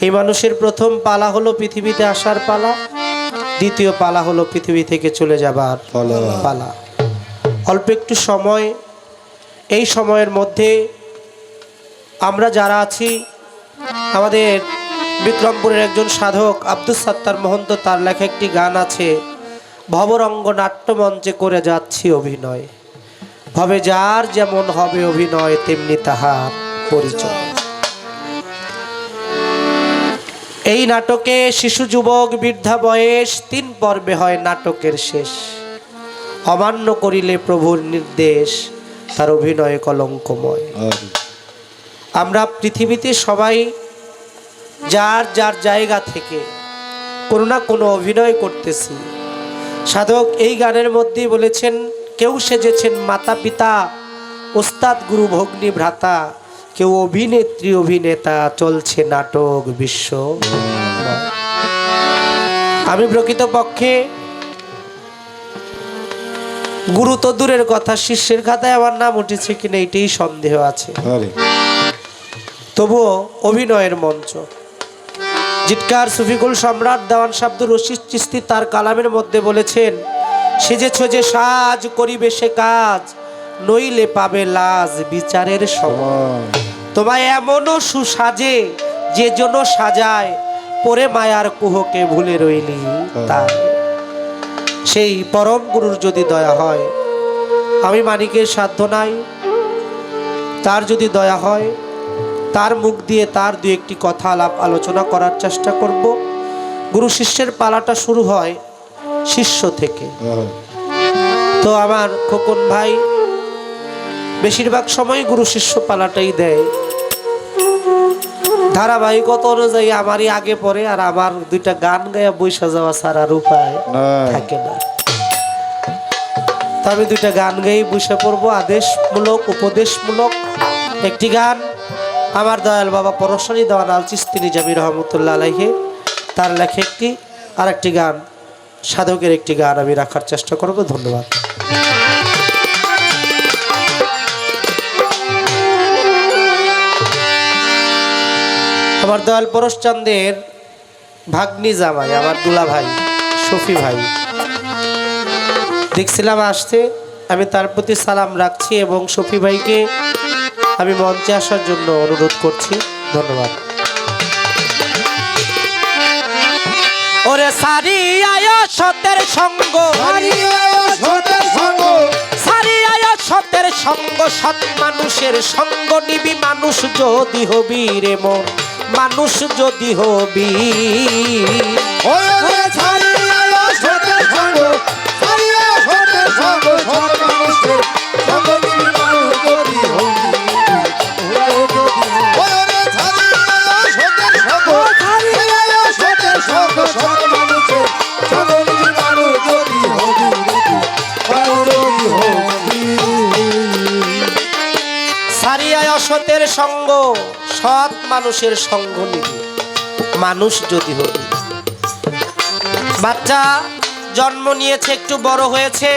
এই মানুষের প্রথম পালা হলো পৃথিবীতে আসার পালা, দ্বিতীয় পালা হলো পৃথিবী থেকে চলে যাবার পালা। অল্প একটু সময়, এই সময়ের মধ্যে আমরা যারা আছি, আমাদের বিক্রমপুরের একজন সাধক আব্দুস সাত্তার মহন্ত, তার লেখা একটি গান আছে, ভবরঙ্গ নাট্যমঞ্চে করে যাচ্ছি অভিনয়, ভবে যার যেমন হবে অভিনয় তেমনি তাহার পরিচয়। এই নাটকে শিশু যুবক বৃদ্ধা বয়স 3 পর্বে হয় নাটকের শেষ। অমান্য করিলে প্রভুর নির্দেশ, তার অভিনয় কলঙ্কময়। আমরা পৃথিবীতে সবাই যার যার জায়গা থেকে কোনো না কোনো অভিনয় করতেছি। সাধক এই গানের মধ্যেই বলেছেন, কেউ সেজেছেন মাতা পিতা, ওস্তাদ গুরু ভগ্নী ভ্রাতা, কেউ অভিনেত্রী অভিনেতা, চলছে নাটক বিশ্ব। আমি প্রকৃতপক্ষে গুরু তো দূরের কথা, শিষ্যের খাতায় আমার নাম উঠেছে কিনা এটাই সন্দেহ আছে। তবুও অভিনয়ের মঞ্চ। জিটকার সুফিকুল সম্রাট দেওয়ান শাব্দুর রশিদ চিশতি তার কালামের মধ্যে বলেছেন, সেজেছ যে সাজ করিবে সে কাজ, নইলে পাবে লাজ বিচারের সময়। তোমায় এমনও সুসাজে যে জন্য সাজায়, পরে মায়ার কুহকে ভুলে রইলি তার। সেই পরম গুরুর যদি দয়া হয়, আমি মানিকের সাধ্য নাই, তার যদি দয়া হয়, তার মুখ দিয়ে তার দু একটি কথা আলাপ আলোচনা করার চেষ্টা করব। গুরু শিষ্যের পালাটা শুরু হয় শিষ্য থেকে। তো আমার খোকন ভাই বেশিরভাগ সময় গুরু শিষ্য পালাটাই দেয়। ধারাবাহিকতা অনুযায়ী আমারই আগে পরে, আর আমার 2টা গান গায়া বৈশা যাওয়া ছাড়ার উপায় থাকে না। তো আমি 2টা গান গাই বসে পড়বো, আদেশমূলক উপদেশমূলক। একটি গান আমার দয়াল বাবা পরশানী দেওয়ান আল চিশতি নিজামী রহমতুল্লাহ আলাইহি, তার লেখা একটি, আর একটি গান সাধকের একটি গান আমি রাখার চেষ্টা করব। ধন্যবাদ। আমার দয়াল পরশচান্দের ভাগ্নি জামাই, আমার দুলা ভাই শফি ভাই দেখছিলাম আসতে, আমি তার প্রতি সালাম রাখছি এবং শফি ভাইকে আমি মঞ্চে আসার জন্য অনুরোধ করছি। ধন্যবাদ। ওরে সারি আয়া সতের সঙ্গ, সারি আয়া সতের সঙ্গ, সৎ মানুষের সঙ্গ নিবি, মানুষ যদি হবি রে মন, মানুষ যদি হবি। সতের সঙ্গ, সৎ মানুষের সঙ্গ নিবি, মানুষ যদি হবি। বাচ্চা জন্ম নিয়েছে, একটু বড় হয়েছে,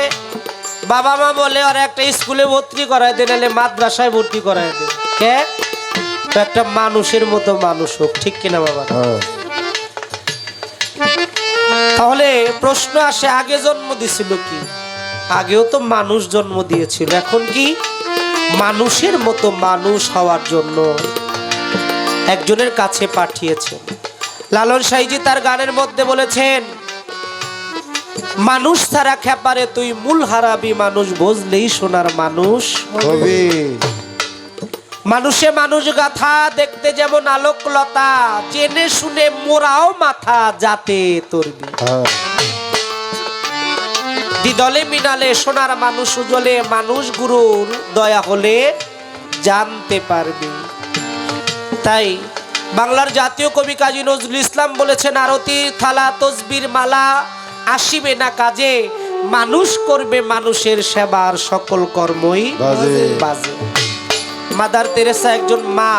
বাবা মা বলে আর একটা স্কুলে ভর্তি করায় দেন, নাহলে মাদ্রাসায় ভর্তি করায় দেন। কে? একটা মানুষের মতো মানুষ হোক, ঠিক কিনা বাবা? তাহলে প্রশ্ন আসে, আগে জন্ম দিছিল কি? আগেও তো মানুষ জন্ম দিয়েছিল, এখন কি? মানুষের মতো মানুষ হওয়ার জন্য একজনের কাছে পাঠিয়েছেন। লালন সাইজি তার গানের মধ্যে বলেছেন, মানুষ ছাড়া খেপারে তুই মূল হারাবি, মানুষ বুঝলেই সোনার মানুষ হবে। মানুষে মানুষ গাথা, দেখতে যেমন আলোকলতা, জেনে শুনে মোরাও মাথা যাতে তোরবি। দ্বিদলে মিনালে সোনার মানুষ উজলে, মানুষ গুরুর দয়া হলে জানতে পারবি। তাই বাংলার জাতীয় কবি কাজী নজরুল ইসলাম বলেছেন, আরতি থালা তসবির মালা আসিবে না কাজে, মানুষ করবে মানুষের সেবার সকল কর্মই বাজে। মাদার তেরেসা একজন মা,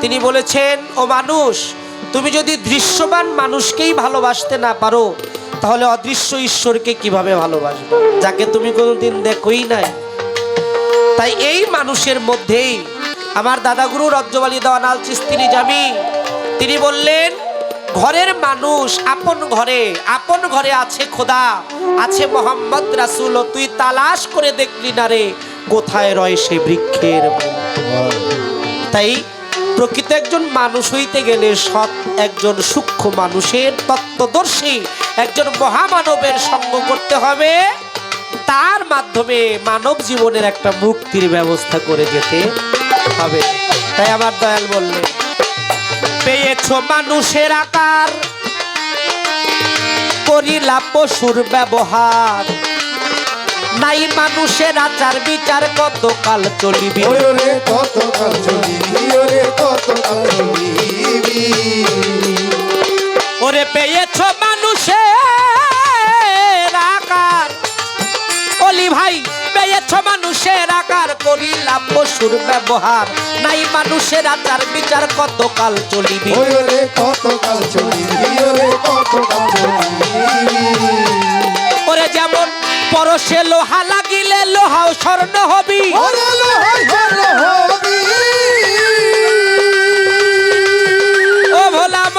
তিনি বলেছেন, ও মানুষ, তুমি যদি দৃশ্যমান মানুষকেই ভালোবাসতে না পারো, তাহলে অদৃশ্য ঈশ্বরকে কিভাবে ভালোবাসবে, যাকে তুমি কোনোদিন দেখোই নাই। তাই এই মানুষের মধ্যেই আমার দাদা গুরু রজ্জবালি দেওয়ান আল চিশতি নিজামী তিনি বললেন, ঘরের মানুষ আপন ঘরে আছে খোদা, আছে মোহাম্মদ রাসূল, তুই তালাশ করে দেখলি না রে কোথায় রয় সে বৃক্ষের মূল। তাই প্রকৃত একজন মানুষ হইতে গেলে সৎ একজন সূক্ষ্ম মানুষের, তত্ত্বদর্শী একজন মহামানবের সঙ্গ করতে হবে, তার মাধ্যমে মানব জীবনের একটা মুক্তির ব্যবস্থা করে যেতে হবে। তাই আমার দয়াল বললেন, পেয়েছ মানুষের আকার, করিলা পশুর ব্যবহার, নাই মানুষের আচার বিচার কতকাল চলিবি, কতকাল চলিবি, কতকাল চলিবি। ওরে পেয়েছ মানুষের আকার, অলি ভাই পেয়েছ মানুষের আকার, করিলা পশুর ব্যবহার, নাই মানুষের আচার বিচার কতকাল চলিবি, কতকাল চলিবি, কতকাল চলিবি। ওরে যেমন পরশে লোহা লাগিলে লোহাও স্বর্ণ হবি, ও ভোলাম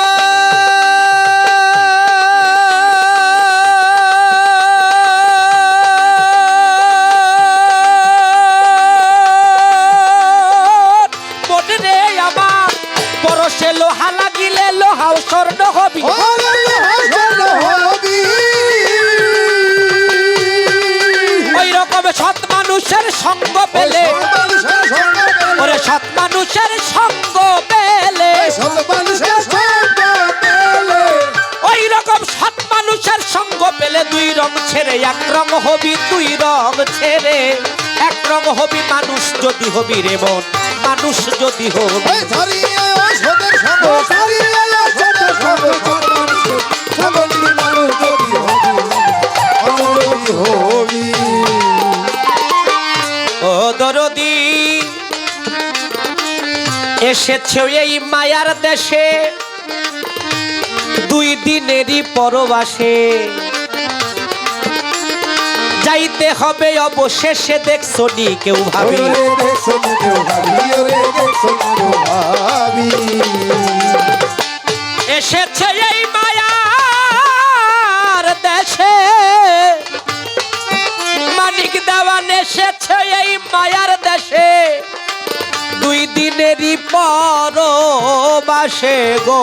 মনে রে আমার, পরশে লোহা লাগিলে লোহাও স্বর্ণ হবি, সৎ মানুষের সঙ্গ পেলে, ওরে সৎ মানুষের সঙ্গ পেলে, ওই রকম সৎ মানুষের সঙ্গ পেলে দুই রং ছেড়ে এক রং হবি, দুই রং ছেড়ে এক রং হবি, মানুষ যদি হবি রে মন, মানুষ যদি হবি। ও দরদি এসেছে এই মায়ার দেশে, দুই দিনেরই পরবাসে, যাইতে হবে অবশেষে, দেখছো নি কেউ ভাবি, এসেছে এই মায়ার দেশে, মানিক দেওয়ান এসেছে এই মায়ার দেশে, দুই দিনেরই পরবাসে গো,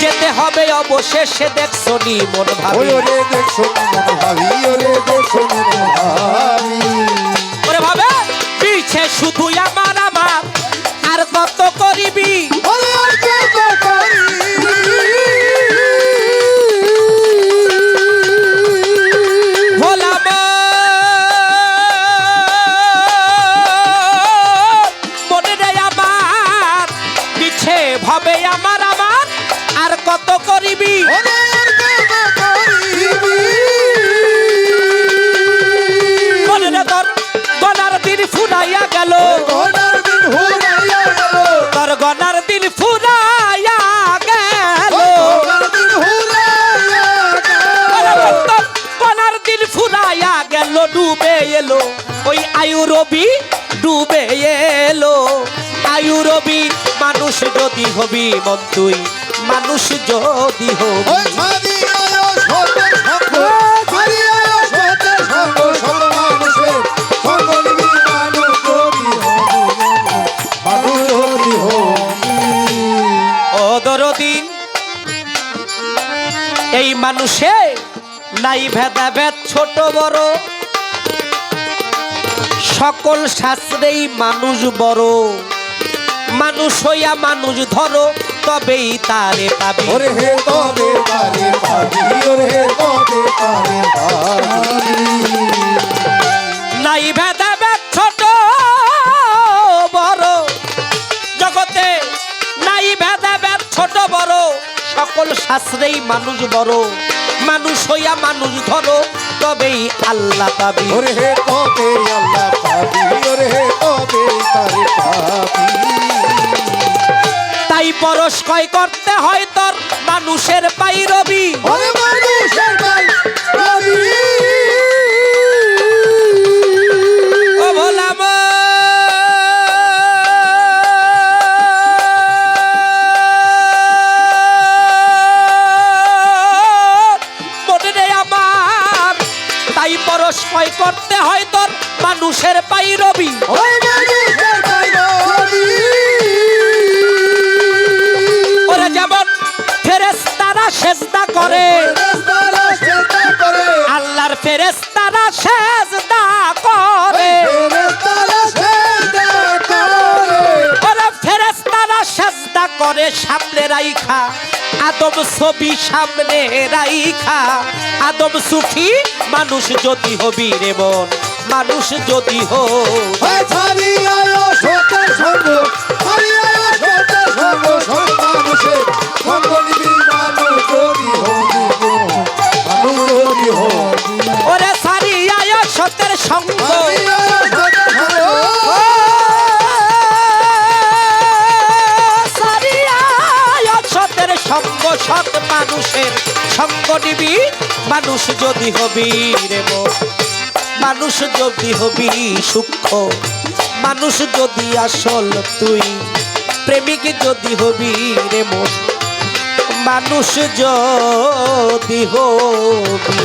যেতে হবে অবশেষে, দেখছো নি মন ভাবি, ওরে ভাবে পিছে শুধু আমার আমার, আর কত করিবি, ভাবে আমার আমার, আর কত করিবি, গনার দিন ফুরাইয়া গেল, তোর গনার দিন ফুরাইয়া গেল, গনার দিন ফুরাইয়া গেল, ডুবে এলো ওই আয়ু রবি, ডুবে এলো আয়ু রবি, মানুষ যদি হবি মন তুই, মানুষ যদি হবি, ও দরদিন এই মানুষে নাই ভেদাভেদ ছোট বড়, সকল শাস্ত্রেই মানুষ বড়, মানুষ হইয়া মানুষ ধরো, তবেই তারে পাবি, নাই ভেদাভেদ ছোট বড়, জগতে নাই ভেদাভেদ ছোট বড়, সকল শাস্ত্রেই মানুষ বড়, মানুষ হইয়া মানুষ ধরো, তবেই আল্লাহ পাবি, তাই পরশ কয় করতে হয় তোর মানুষের পাইরবি, ও ভোলাম করতে হয় তোর মানুষের পাইরবি। ওই মানুষের পাইরবি। ওরে যেমন ফেরেশতারা সেজদা করে, ফেরেশতারা সেজদা করে, আল্লাহর ফেরেশতারা সেজদা করে, ফেরেশতারা সেজদা করে। ওরে ফেরেশতারা সেজদা করে সামনে রাইখা, আদম ছবি সামনে রাইখা, আদম সুফি মানুষ যদি হবি রে মন, মানুষ যদি হো। ওই ছাড়িয়া সত্যের সঙ্গ, ছাড়িয়া সত্যের সঙ্গ, সব মানুষের সঙ্গ নিবি, মানুষ যদি হবি গো, মানুষ যদি হবি। ওরে সারিয়া সত্যের সঙ্গ, ছাড়িয়া সত্যের সঙ্গ, সারিয়া সত্যের সঙ্গ, সৎ মানুষের সঙ্গ নিবি, মানুষ যদি হবি রে মন, মানুষ যদি হবি সূক্ষ্ম, মানুষ যদি আসল তুই, প্রেমিক যদি হবি রে মন, মানুষ যদি হবি।